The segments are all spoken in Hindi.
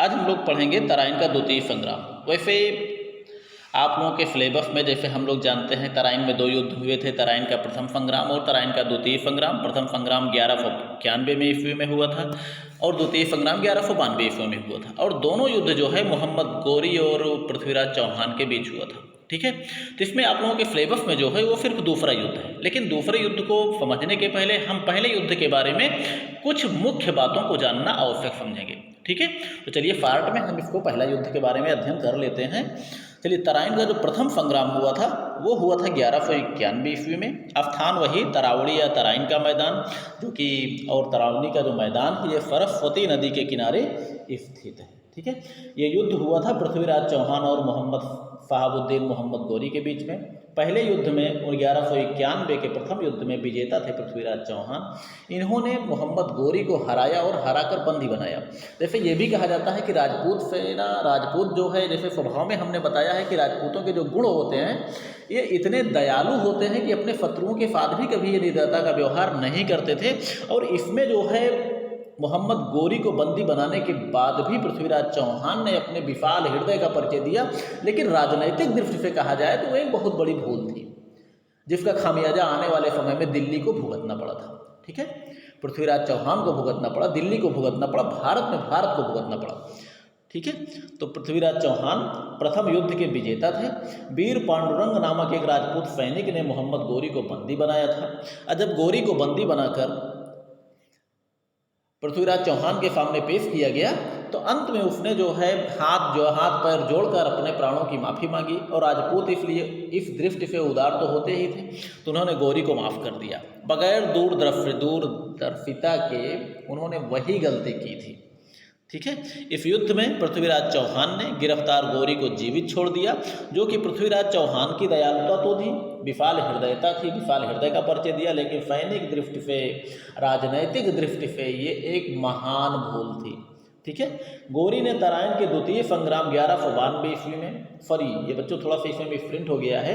आज हम लोग पढ़ेंगे तराइन का द्वितीय संग्राम। वैसे आप लोगों के सिलेबस में जैसे हम लोग जानते हैं तराइन में दो युद्ध हुए थे, तराइन का प्रथम संग्राम और तराइन का द्वितीय संग्राम। प्रथम संग्राम 1191 में ईस्वी में हुआ था और द्वितीय संग्राम 1192 ईस्वी में हुआ था। और दोनों युद्ध जो है मोहम्मद गोरी और पृथ्वीराज चौहान के बीच हुआ था। ठीक है, तो इसमें आप लोगों के सिलेबस में जो है वो सिर्फ दूसरा युद्ध है। लेकिन दूसरे युद्ध को समझने के पहले हम पहले युद्ध के बारे में कुछ मुख्य बातों को जानना आवश्यक समझेंगे। ठीक है, तो चलिए पार्ट में हम इसको पहला युद्ध के बारे में अध्ययन कर लेते हैं। चलिए, तराइन का जो प्रथम संग्राम हुआ था वो हुआ था 1191 ईस्वी में। स्थान वही तरावड़ी या तराइन का मैदान, जो कि और तरावनी का जो मैदान है ये सरस्वती नदी के किनारे स्थित है। ठीक है, ये युद्ध हुआ था पृथ्वीराज चौहान और मोहम्मद शहाबुद्दीन मोहम्मद गोरी के बीच में। पहले युद्ध में 1191 के प्रथम युद्ध में विजेता थे पृथ्वीराज चौहान। इन्होंने मोहम्मद गोरी को हराया और हराकर बंदी बनाया। जैसे ये भी कहा जाता है कि राजपूत सेना, राजपूत जो है, जैसे स्वभाव में हमने बताया है कि राजपूतों के जो गुण होते हैं ये इतने दयालु होते हैं कि अपने शत्रुओं के साथ भी कभी ये निर्दयता का व्यवहार नहीं करते थे। और इसमें जो है मोहम्मद गोरी को बंदी बनाने के बाद भी पृथ्वीराज चौहान ने अपने विशाल हृदय का परिचय दिया। लेकिन राजनैतिक दृष्टि से कहा जाए तो एक बहुत बड़ी भूल थी, जिसका खामियाजा आने वाले समय में दिल्ली को भुगतना पड़ा था। ठीक है, पृथ्वीराज चौहान को भुगतना पड़ा, दिल्ली को भुगतना पड़ा, भारत को भुगतना पड़ा। ठीक है, तो पृथ्वीराज चौहान प्रथम युद्ध के विजेता थे। वीर पांडुरंग नामक एक राजपूत सैनिक ने मोहम्मद गोरी को बंदी बनाया था। और जब गोरी को बंदी बनाकर पृथ्वीराज चौहान के सामने पेश किया गया तो अंत में उसने जो है हाथ पैर जोड़कर अपने प्राणों की माफ़ी मांगी। और राजपूत इसलिए इस दृष्टि से उदार तो होते ही थे, तो उन्होंने गोरी को माफ़ कर दिया। बगैर दूरदर्शिता के उन्होंने वही गलती की थी। ठीक है, इस युद्ध में पृथ्वीराज चौहान ने गिरफ्तार गोरी को जीवित छोड़ दिया, जो कि पृथ्वीराज चौहान की दयालुता तो थी, विशाल हृदयता थी, विशाल हृदय का परिचय दिया। लेकिन सैनिक दृष्टि से, राजनैतिक दृष्टि से ये एक महान भूल थी। ठीक है, गोरी ने तराइन के द्वितीय संग्राम 1192 ईस्वी में, सॉरी ये बच्चों थोड़ा सा इसमें मिसप्रिंट हो गया है,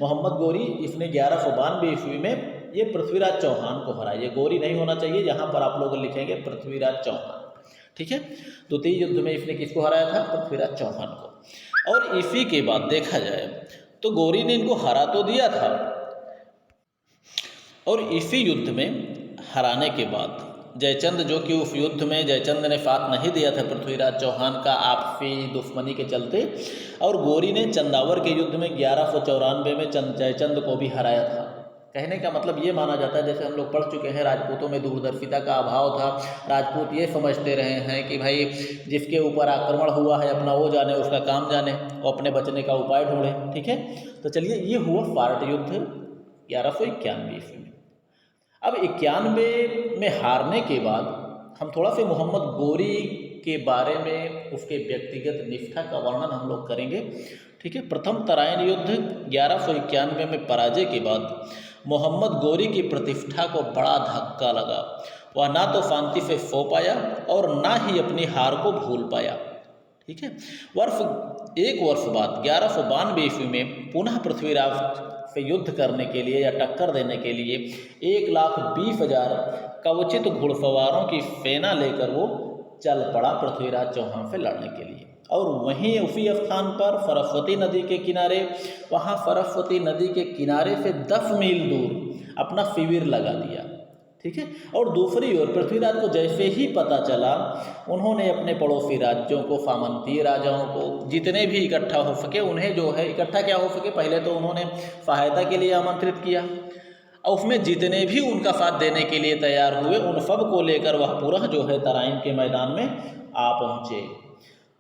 मोहम्मद गोरी इसने 1192 ईस्वी में ये पृथ्वीराज चौहान को हराया। ये गोरी नहीं होना चाहिए, यहाँ पर आप लोग लिखेंगे पृथ्वीराज चौहान। ठीक है, द्वितीय युद्ध में इसने किसको हराया था? पृथ्वीराज चौहान को। और इसी के बाद देखा जाए तो गोरी ने इनको हरा तो दिया था, और इसी युद्ध में हराने के बाद जयचंद, जो कि उस युद्ध में जयचंद ने साथ नहीं दिया था पृथ्वीराज चौहान का आपसी दुश्मनी के चलते, और गोरी ने चंदावर के युद्ध में 1194 में जयचंद को भी हराया था। कहने का मतलब ये माना जाता है, जैसे हम लोग पढ़ चुके हैं, राजपूतों में दूरदर्शिता का अभाव था। राजपूत ये समझते रहे हैं कि भाई जिसके ऊपर आक्रमण हुआ है अपना वो जाने, उसका काम जाने, वो अपने बचने का उपाय ढूंढे। ठीक है, तो चलिए ये हुआ पार्ट युद्ध 1191 ईस्वी में। अब 91 में हारने के बाद हम थोड़ा सा मोहम्मद गोरी के बारे में, उसके व्यक्तिगत निष्ठा का वर्णन हम लोग करेंगे। ठीक है, प्रथम तराइन युद्ध 1191 में पराजय के बाद मोहम्मद गोरी की प्रतिष्ठा को बड़ा धक्का लगा। वह ना तो शांति से सो पाया और ना ही अपनी हार को भूल पाया। ठीक है, एक वर्ष बाद 1192 ईस्वी में पुनः पृथ्वीराज से युद्ध करने के लिए या टक्कर देने के लिए 1,20,000 कवचित घुड़सवारों की सेना लेकर वो चल पड़ा पृथ्वीराज चौहान से लड़ने के लिए। और वहीं उसी स्थान पर सरस्वती नदी के किनारे, वहाँ सरस्वती नदी के किनारे से 10 मील दूर अपना शिविर लगा दिया। ठीक है, और दूसरी ओर पृथ्वीराज को जैसे ही पता चला, उन्होंने अपने पड़ोसी राज्यों को, सामंतीय राजाओं को, जितने भी इकट्ठा हो सके उन्हें जो है इकट्ठा क्या हो सके, पहले तो उन्होंने सहायता के लिए आमंत्रित किया, और उसमें जितने भी उनका साथ देने के लिए तैयार हुए उन सब को लेकर वह पूरा जो है तराइन के मैदान में आ पहुँचे।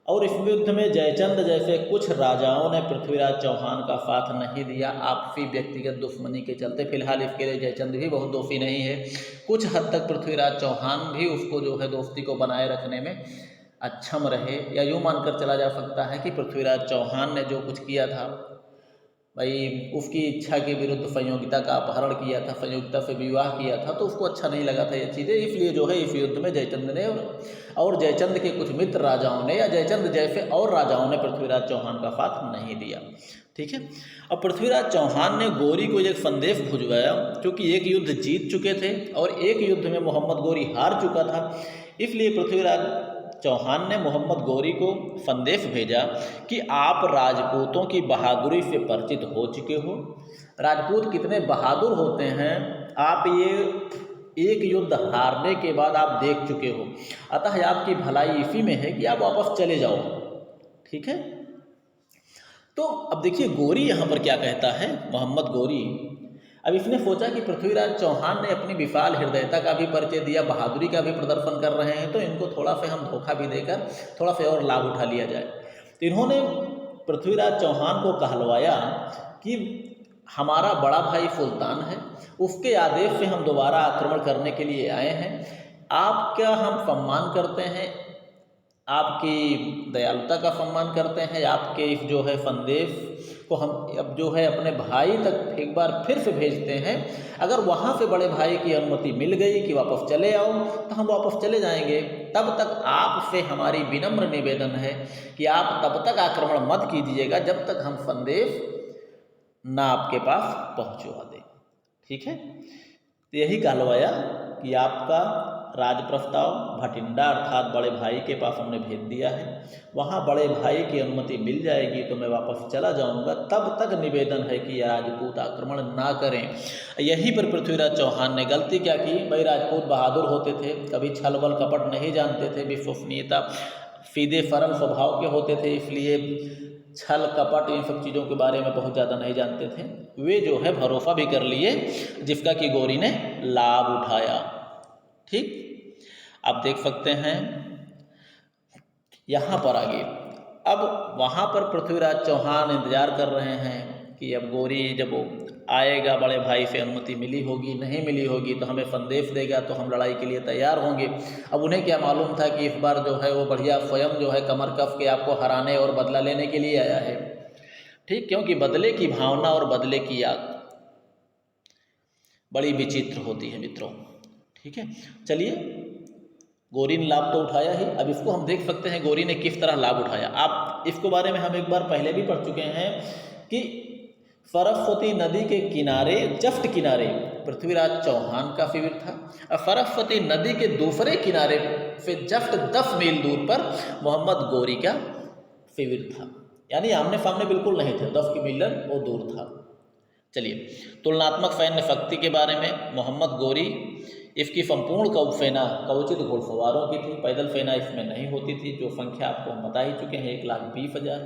और इस युद्ध में जयचंद जैसे कुछ राजाओं ने पृथ्वीराज चौहान का साथ नहीं दिया, आपसी व्यक्तिगत दुश्मनी के चलते। फिलहाल इसके लिए जयचंद भी बहुत दोषी नहीं है, कुछ हद तक पृथ्वीराज चौहान भी उसको जो है दोस्ती को बनाए रखने में अक्षम रहे। या यूँ मानकर चला जा सकता है कि पृथ्वीराज चौहान ने जो कुछ किया था, भाई उसकी इच्छा के विरुद्ध संयोगिता का अपहरण किया था, संयोगिता से विवाह किया था, तो उसको अच्छा नहीं लगा था ये चीज़ें। इसलिए जो है इस युद्ध में जयचंद ने और जयचंद के कुछ मित्र राजाओं ने या जयचंद जैसे और राजाओं ने पृथ्वीराज चौहान का साथ नहीं दिया। ठीक है, अब पृथ्वीराज चौहान ने गोरी को एक संदेश भिजवाया, क्योंकि एक युद्ध जीत चुके थे और एक युद्ध में मोहम्मद गोरी हार चुका था। इसलिए पृथ्वीराज चौहान ने मोहम्मद गौरी को संदेश भेजा कि आप राजपूतों की बहादुरी से परिचित हो चुके हो, राजपूत कितने बहादुर होते हैं आप ये एक युद्ध हारने के बाद आप देख चुके हो, अतः आपकी भलाई इसी में है कि आप वापस चले जाओ। ठीक है, तो अब देखिए गौरी यहाँ पर क्या कहता है, मोहम्मद गौरी। अब इसने सोचा कि पृथ्वीराज चौहान ने अपनी विशाल हृदयता का भी परिचय दिया, बहादुरी का भी प्रदर्शन कर रहे हैं, तो इनको थोड़ा सा हम धोखा भी देकर थोड़ा सा और लाभ उठा लिया जाए। तो इन्होंने पृथ्वीराज चौहान को कहलवाया कि हमारा बड़ा भाई सुल्तान है, उसके आदेश से हम दोबारा आक्रमण करने के लिए आए हैं, आपका हम सम्मान करते हैं, आपकी दयालुता का सम्मान करते हैं, आपके इस जो है संदेश को हम अब जो है अपने भाई तक एक बार फिर से भेजते हैं। अगर वहाँ से बड़े भाई की अनुमति मिल गई कि वापस चले आओ तो हम वापस चले जाएंगे, तब तक आपसे हमारी विनम्र निवेदन है कि आप तब तक आक्रमण मत कीजिएगा जब तक हम संदेश ना आपके पास पहुँचवा दें। ठीक है, तो यही कहलवाया कि आपका राज प्रस्ताव भटिंडा अर्थात बड़े भाई के पास हमने भेज दिया है, वहाँ बड़े भाई की अनुमति मिल जाएगी तो मैं वापस चला जाऊँगा, तब तक निवेदन है कि राजपूत आक्रमण ना करें। यहीं पर पृथ्वीराज चौहान ने गलती क्या की, भाई राजपूत बहादुर होते थे, कभी छल बल कपट नहीं जानते थे, विश्वसनीयता सीधे सरल स्वभाव के होते थे, इसलिए छल कपट इन सब चीज़ों के बारे में बहुत ज़्यादा नहीं जानते थे। वे जो है भरोसा भी कर लिए, जिसका कि गौरी ने लाभ उठाया। ठीक, आप देख सकते हैं यहाँ पर आगे, अब वहाँ पर पृथ्वीराज चौहान इंतजार कर रहे हैं कि अब गौरी जब वो आएगा, बड़े भाई से अनुमति मिली होगी नहीं मिली होगी तो हमें संदेश देगा तो हम लड़ाई के लिए तैयार होंगे। अब उन्हें क्या मालूम था कि इस बार जो है वो बढ़िया स्वयं जो है कमर कस के आपको हराने और बदला लेने के लिए आया है। ठीक, क्योंकि बदले की भावना और बदले की याद बड़ी विचित्र होती है मित्रों। ठीक है, चलिए गौरी ने लाभ तो उठाया ही, अब इसको हम देख सकते हैं गौरी ने किस तरह लाभ उठाया। आप इसको बारे में हम एक बार पहले भी पढ़ चुके हैं कि सरस्वती नदी के किनारे जस्ट किनारे पृथ्वीराज चौहान का शिविर था, और सरस्वती नदी के दूसरे किनारे से जस्ट 10 मील दूर पर मोहम्मद गौरी का शिविर था, यानी आमने सामने बिल्कुल नहीं थे, 10 किलोमीटर वो दूर था। चलिए, तुलनात्मक सैन्य शक्ति के बारे में, मोहम्मद गौरी इसकी संपूर्ण कौसेना कवचित घुड़सवारों की थी, पैदल सेना इसमें नहीं होती थी, जो संख्या आपको हम बता ही चुके हैं 1,20,000।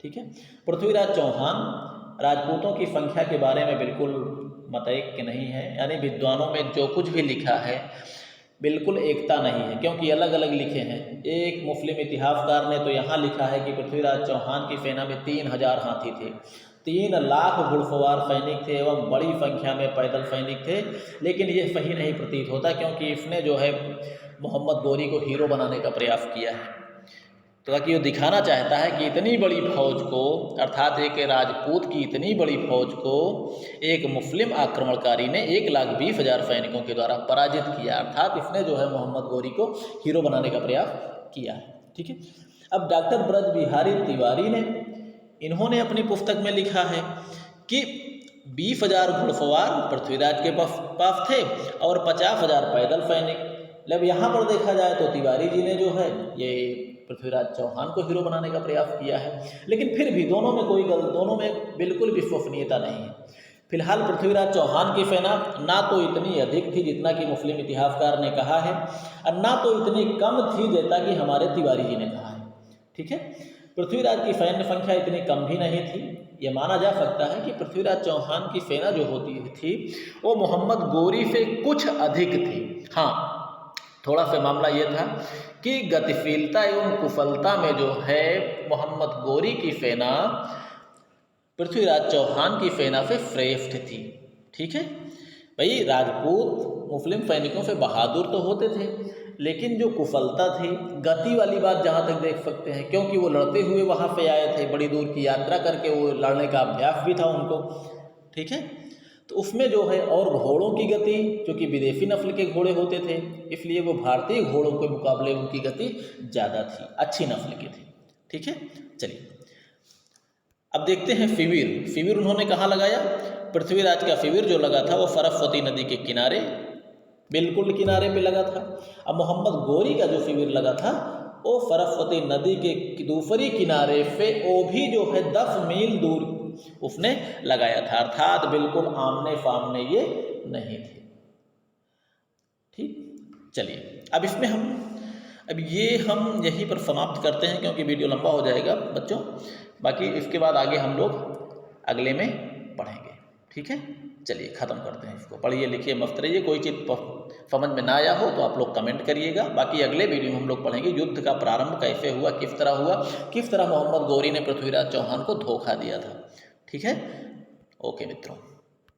ठीक है, पृथ्वीराज चौहान राजपूतों की संख्या के बारे में बिल्कुल मतैक्य नहीं है, यानी विद्वानों में जो कुछ भी लिखा है बिल्कुल एकता नहीं है, क्योंकि अलग अलग लिखे हैं। एक मुस्लिम इतिहासकार ने तो यहाँ लिखा है कि पृथ्वीराज चौहान की सेना में 3,000 हाथी थे, 3 लाख घुड़सवार सैनिक थे एवं बड़ी संख्या में पैदल सैनिक थे, लेकिन ये सही नहीं प्रतीत होता, क्योंकि इसने जो है मोहम्मद गौरी को हीरो बनाने का प्रयास किया है, तो ताकि वो दिखाना चाहता है कि इतनी बड़ी फौज को, अर्थात एक राजपूत की इतनी बड़ी फौज को एक मुस्लिम आक्रमणकारी ने 1,20,000 सैनिकों के द्वारा पराजित किया, अर्थात इसने जो है मोहम्मद गौरी को हीरो बनाने का प्रयास किया है। ठीक है, अब डॉक्टर ब्रज बिहारी तिवारी ने, इन्होंने अपनी पुस्तक में लिखा है कि 20,000 घुड़सवार पृथ्वीराज के पास थे और 50,000 पैदल सैनिक। जब यहाँ पर देखा जाए तो तिवारी जी ने जो है ये पृथ्वीराज चौहान को हीरो बनाने का प्रयास किया है, लेकिन फिर भी दोनों में कोई दोनों में बिल्कुल विश्वसनीयता नहीं है। फिलहाल पृथ्वीराज चौहान की सेना ना तो इतनी अधिक थी जितना कि मुस्लिम इतिहासकार ने कहा है, और ना तो इतनी कम थी जैसा कि हमारे तिवारी जी ने कहा है। ठीक है, पृथ्वीराज की सैन्य संख्या इतनी कम भी नहीं थी। ये माना जा सकता है कि पृथ्वीराज चौहान की सेना जो होती थी वो मोहम्मद गौरी से कुछ अधिक थी। हाँ, थोड़ा सा मामला ये था कि गतिशीलता एवं कुशलता में जो है मोहम्मद गौरी की सेना पृथ्वीराज चौहान की सेना से श्रेष्ठ थी। ठीक है भाई, राजपूत मुस्लिम सैनिकों से बहादुर तो होते थे, लेकिन जो कुशलता थी, गति वाली बात जहाँ तक देख सकते हैं, क्योंकि वो लड़ते हुए वहाँ पे आए थे, बड़ी दूर की यात्रा करके वो लड़ने का अभ्यास भी था उनको। ठीक है, तो उसमें जो है और घोड़ों की गति, जो कि विदेशी नस्ल के घोड़े होते थे, इसलिए वो भारतीय घोड़ों के मुकाबले उनकी गति ज़्यादा थी, अच्छी नस्ल की थी। ठीक है, चलिए अब देखते हैं शिविर। शिविर उन्होंने कहाँ लगाया? पृथ्वीराज का शिविर जो लगा था वो सरस्वती नदी के किनारे, बिल्कुल किनारे पे लगा था। अब मोहम्मद गौरी का जो शिविर लगा था ओ सरस्वती नदी के दूसरी किनारे पे वो भी जो है 10 मील दूर उसने लगाया था, अर्थात बिल्कुल आमने सामने ये नहीं थे। ठीक, चलिए अब इसमें अब हम यहीं पर समाप्त करते हैं क्योंकि वीडियो लंबा हो जाएगा बच्चों। बाकी इसके बाद आगे हम लोग अगले में पढ़ेंगे। ठीक है, चलिए ख़त्म करते हैं इसको। पढ़िए लिखिए मस्त रहिए। कोई चीज़ समझ में ना आया हो तो आप लोग कमेंट करिएगा। बाकी अगले वीडियो में हम लोग पढ़ेंगे युद्ध का प्रारंभ कैसे हुआ, किस तरह हुआ, किस तरह मोहम्मद गौरी ने पृथ्वीराज चौहान को धोखा दिया था। ठीक है, ओके मित्रों।